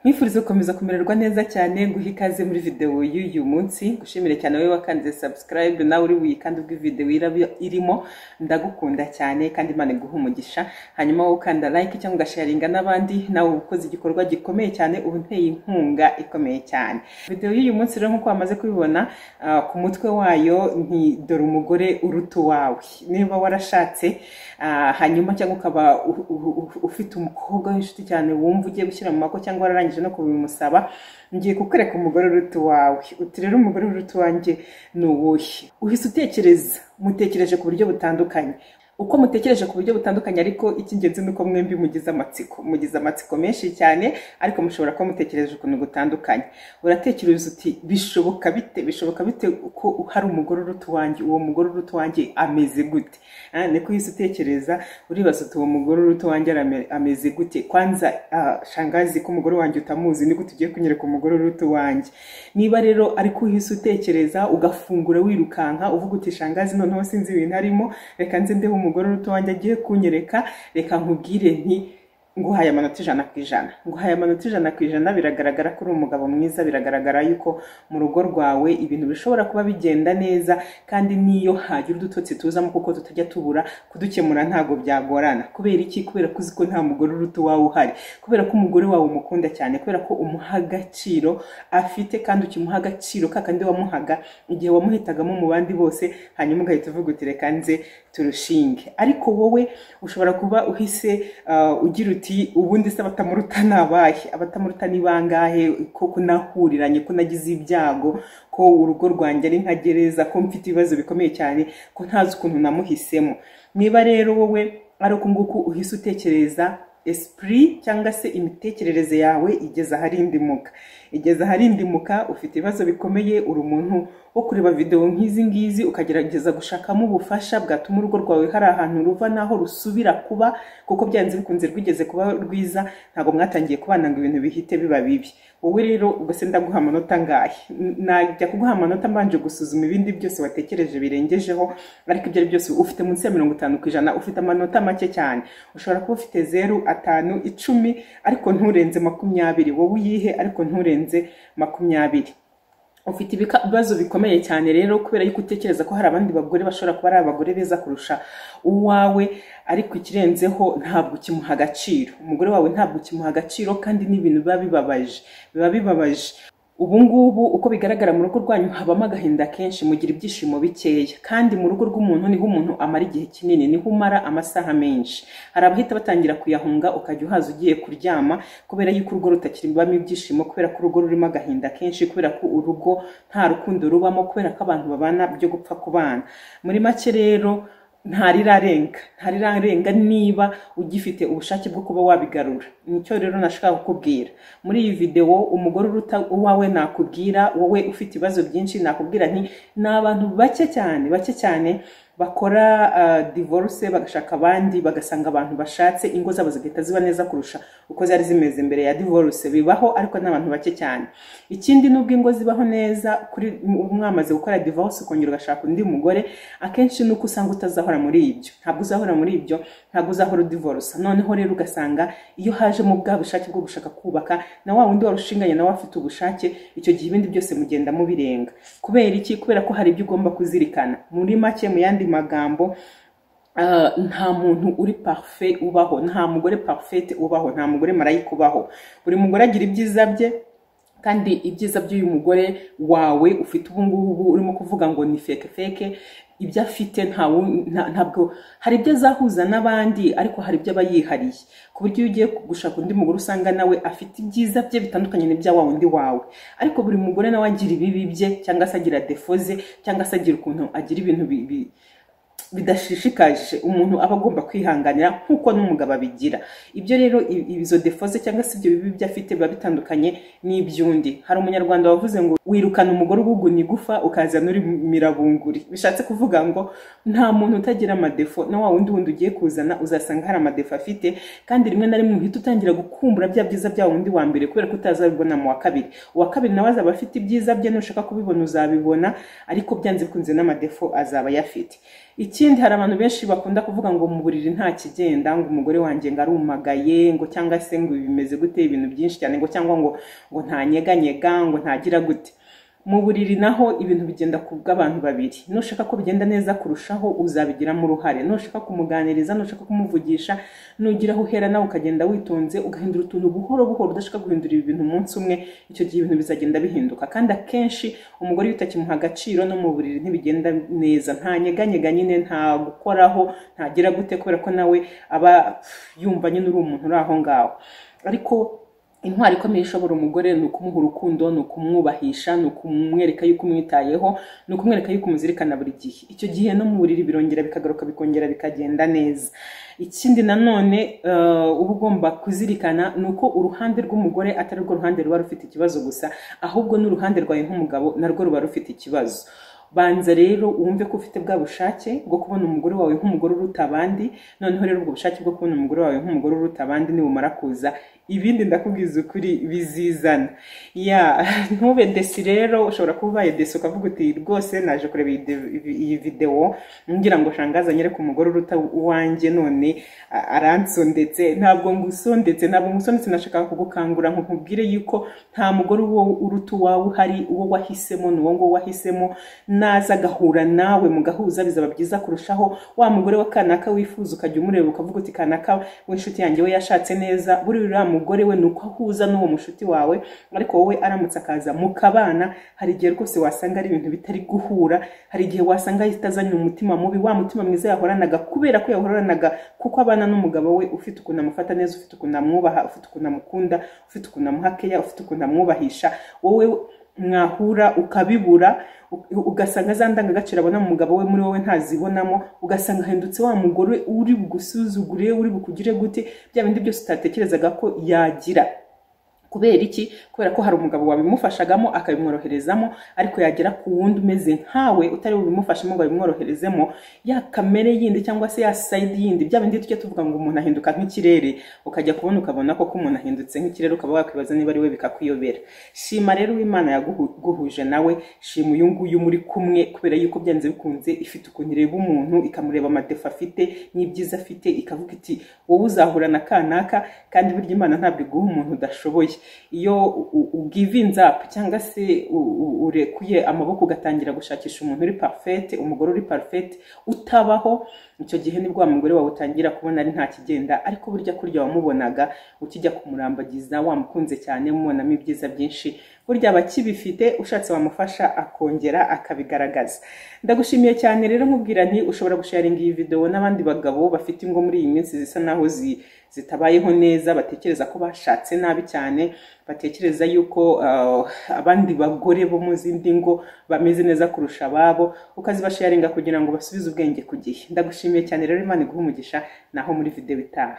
Mwifuriza gukomeza kumererwa neza cyane, guha ikaze muri video y'uyu munsi. Gushimire cyane wowe wakanze subscribe nawe uri wikanda ubwo video irimo. Ndagukunda cyane kandi Imana iguha umugisha. Hanyuma wowe ukanda like cyangwa ugasharinga n'abandi, nawe ukoze igikorwa gikomeye cyane, ubu nteye inkunga ikomeye cyane. Video y'uyu munsi rero nkuko wamaze kubibona ku mutwe wayo nti dore umugore uruta wawe. Niba warashatse hanyuma cyangwa ukaba ufite umukobwa w'inshuti cyane wumva ugiye gushyira mu mako cyangwa wararangije no kubimusaba, ngiye kukwereka umugore uruta wawe. Uti rero umugore uruta wanjye ni uwuhe? Uhise utekereza, mutekereje ku buryo butandukanye. Uko mutekereje ku buryo butandukanye, ariko icy'ingenzi nuko mwembi mugize amatsiko menshi cyane, ariko mushobora kuba mutekereje ukuntu gutandukanye. Uratekereza uti bishoboka bite uko hari umugore uruta wanjye, uwo mugore uruta wanjye ameze gute? Niko uhise utekereza, uribaza uti uwo mugore uruta wanjye ameze gute? Kwanza shangazi ko umugore wanjye utamuzi, niko tugiye kunyereka umugore uruta wanjye. Niba rero ariko uhise utekereza ugafungura wirukanka uvuga uti shangazi noneho sinzi ibintu arimo, reka nze ndeho umugore uruta wanjye agiye kunyereka, reka nkubwire nti nguhaye amanota 100%. Nguhaye amanota 100%. Biragaragara ko uri umugabo mwiza, biragaragara yuko mu rugo rwawe ibintu bishobora kuba bigenda neza, kandi niyo hagira udutotsi tuzamo kuko tutajya tubura kudukemura ntago byagorana. Kubera iki? Kubera ko uzi ko nta mugore uruta wawe uhari, kubera ko umugore wawe umukunda cyane, kubera ko umuha agaciro afite, kandi ukimuha agaciro kakandi wamuhaga igihe wamuhitagamo mu bandi bose, hanyuma ugahita uvuga uti reka nze turushinge. Ariko wowe ushobora kuba uhise ugira uti ubundi se abatamuruta nabahe? Abatamuruta ni bangahe? Ko kunahuriranye, ko nagize ibyago, ko urugo rwanjye ari nka gereza, ko mfite ibibazo bikomeye cyane, ko ntazi ukuntu namuhisemo. Niba rero wowe ari uko nguko uhise utekereza, esprit cyangwa se imitekerereze yawe igeza harindimuka, ufite ibibazo bikomeye, uri umuntu wo kureba video nk'izi ngizi ukagerageza gushakamo ubufasha bwatuma urugo rwawe hari ahantu ruva naho rusubira kuba, kuko byanze bikunze rwigeze kuba rwiza, ntago mwatangiye kubana ngo ibintu bihite biba bibi. Wowe rero ubwo se ndaguha amanota ngahe? Najya kuguha amanota mbanje gusuzuma ibindi byose watekereje birengejeho, ariko ibyo byose ufite munsi ya 50%, ufite amanota make cyane. Ushobora kuba ufite 0, 5, 10, ariko nturenze 20. Wowe uyihe ariko nturenze 20. Ufite ibibazo bikomeye cyane rero, kubera yuko utekereza ko hari abandi bagore bashobora kuba ari abagore beza kurusha uwawe, ariko ikirenzeho ntabwo kimuha agaciro. Umugore wawe ntabwo kimuha agaciro, kandi n'ibintu biba bibabaje. Ubu ngubu uko bigaragara mu rugo rwanyu habamo agahinda kenshi, mugira ibyishimo bikeya, kandi mu rugo rw'umuntu niho umuntu amara igihe kinini, niho umara amasaha menshi. Hari abahita batangira kuyahunga, ukajya uhaza ugiye kuryama, kubera yuko urugo rutakiribamo ibyishimo, kubera ko urugo rurimo agahinda kenshi, kubera ko urugo nta rukundo rubamo, kubera ko abantu babana byo gupfa kubana. Muri make rero ntarirarenga niba ugifite ubushake bwo kuba wabigarura. Nicyo rero nashaka kukubwira muri iyi video. Umugore uruta uwawe nakubwira, wowe ufite ibibazo byinshi, nakubwira nti n'abantu bake cyane bakora divorce, bagashaka abandi, bagasanga abantu bashatse ingo zabo zigahita ziba neza kurusha uko zari zimeze mbere ya divorce. Bibaho, ariko n'abantu bake cyane. Ikindi nubwo ingo zibaho neza kuri mwamaze gukora divorce ukongera ugashaka undi mugore, akenshi nuko usanga utazahora muri ibyo. Ntabwo uzahora muri ibyo, ntabwo uzahora divorce. Noneho rero ugasanga iyo haje mu bwa bushake bwo gushaka kubaka, na wa wundi warushinganye nawe afite ubushake, icyo gihe ibindi byose mugenda mubirenga. Kubera iki? Kubera ko hari ibyo ugomba kuzirikana. Muri make, mu yandi magambo, nta muntu uri parfait ubaho, nta mugore parfait ubaho, nta mugore marayika ubaho. Buri mugore agira ibyiza bye, kandi ibyiza by'uyu mugore wawe ufite ubu ngubu urimo kuvuga ngo ni fake, ibyo afite ntabwo, hari ibyo azahuza n'abandi, ariko hari ibyo aba yihariye, ku buryo iyo ugiye gushaka undi mugore usanga nawe afite ibyiza bye bitandukanye n'ibya wa wundi wawe. Ariko buri mugore nawe agira ibibi bye, cyangwa se agira defauts ze, cyangwa se agira ukuntu agira ibintu bidashishikaje umuntu aba agomba kwihanganira, nkuko n'umugabo abigira. Ibyo rero izo defauts cyangwa se ibyo bibi byafite biba bitandukanye n'ibyundi. Hari umunyarwanda wavuze ngo wirukana umugore uguguna igufa ukazana uri mirabunguri. Bishatse kuvuga ngo nta muntu utagira amadefo, na wa wundi ugiye kuzana uzasanga hari amadefo afite, kandi rimwe na rimwe uhita utangira gukumbura bya byiza bya wundi wa mbere, kubera ko utazabibona mu wa kabiri. Uwa kabiri nawe azaba afite ibyiza bye, nushaka kubibona uzabibona, ariko byanze bikunze n'amadefo azaba yafite. ikindi hari abantu benshi bakunda kuvuga ngo mu buriri nta kigenda, ngo umugore wanjye ngo arumagaye, ngo cyangwa se ngo bimeze gute, ibintu byinshi cyane, ngo cyangwa ngo ntanyeganyega, ngo ntagira gute. Mu buriri naho ibintu bigenda ku bw'abantu babiri. Nushaka ko bigenda neza kurushaho uzabigiramo uruhare, nushaka kumuganiriza, nushaka kumuvugisha, nugira aho uhera nawe ukagenda witonze, ugahindura utuntu buhoro buhoro, udashaka guhindura ibintu umunsi umwe, icyo gihe ibintu bizagenda bihinduka. Kandi akenshi umugore iyo utakimuha agaciro no mu buriri ntibigenda neza, nta nyeganyega nyine, nta gukoraho, ntagira gute, kubera ko nawe aba yumva nyine uri umuntu uri aho ngaho. Ariko intwari ikomeye ishobora umugore ni ukumuha urukundo, ni ukumwubahisha, ni ukumwereka yuko umwitayeho, ni ukumwereka yuko umuzirikana buri gihe. Icyo gihe no mu buriri birongera bikagaruka, bikongera bikagenda neza. Ikindi nanone uba ugomba kuzirikana ni uko uruhande rw'umugore atari rwo ruhande ruba rufite ikibazo gusa, ahubwo n'uruhande rwawe nk'umugabo narwo ruba rufite ikibazo. Banza rero wumve ko ufite bwa bushake bwo kubona umugore wawe nk'umugore uruta abandi, noneho rero ubwo bushake bwo kubona umugore wawe nk'umugore uruta abandi nibumara kuza, ibindi ndakubwiza ukuri bizizana. Ntube desi rero, ushobora kuba ubaye desi ukavuga uti rwose naje kureba iyi video ngira ngo shangaza nyere ku mugore uruta uwanjye none aransondetse. Ntabwo ngusondetse, nashaka kugukangura ngo nkubwire yuko nta mugore uwo uruta uwawe uhari, uwo wahisemo ni uwo ngo wahisemo, naza agahura nawe mugahuza bizaba byiza kurushaho. Wa mugore wa kanaka wifuza ukajya umureba ukavuga uti kanaka w'inshuti yanjye we yashatse neza, buri uriya mugore we nuko ahuza n'uwo mushuti wawe, ariko wowe aramutse akaza mukabana, hari igihe rwose wasanga ari ibintu bitari guhura, hari igihe wasanga itazanye umutima mubi, wa mutima mwiza yahoranaga kubera ko yahoranaga kuko abana n'umugabo we ufite ukuntu amufata neza, ufite ukuntu amwubaha, ufite ukuntu amukunda, ufite ukuntu amuhakeya, ufite ukuntu amwubahisha, wowe mwahura ukabibura, ugasanga za ndangagaciro abona mu mugabo we muri wowe ntazibonamo, ugasanga ahindutse wa mugore uri bugusuzugure, uri bukugire gute, bya bindi byose utatekerezaga ko yagira. Kubera iki? Kubera ko hari umugabo wabimufashagamo akabimworoherezamo, ariko yagera ku wundi umeze nkawe utari bubimufashemo ngo abimworoherezemo, ya kamere yindi cyangwa se ya side yindi, bya bindi tujye tuvuga ngo umuntu ahinduka nk'ikirere, ukajya kubona ukabona ko umuntu ahindutse nk'ikirere, ukaba wakwibaza niba ari we bikakuyobera. Shima rero Imana yaguhuje nawe, shima uyu nguyu muri kumwe, kubera yuko byanze bikunze ifite ukuntu ireba umuntu, ikamureba amadefa afite n'ibyiza afite, ikavuga iti wowe uzahura na kanaka, kandi burya Imana ntabwo iguha umuntu udashoboye. Iyo ugivinze up cyangwa se urekuye amaboko ugatangira gushakisha umuntu uri perfect, umugore uri perfect utabaho, icyo gihe nibwo umugore wawe utangira kubona ari nta kigenda. Ariko burya kurya wamubonaga ukijya kumurambagiza, wamukunze cyane, mubonamo ibyiza byinshi, burya abakibifite ushatse wamufasha akongera akabigaragaza. Ndagushimiye cyane rero, nkubwira nti ushobora gusharinga iyi video n'abandi bagabo bafite ingo muri iyi minsi zisa naho zitabayeho neza, batekereza ko bashatse nabi cyane, batekereza yuko abandi bagore bo mu zindi ngo bameze neza kurusha ababo, ukazibasharinga kugira ngo basubize ubwenge ku gihe. Ndagushimiye cyane rero, Imana iguhe umugisha, naho muri video itaha.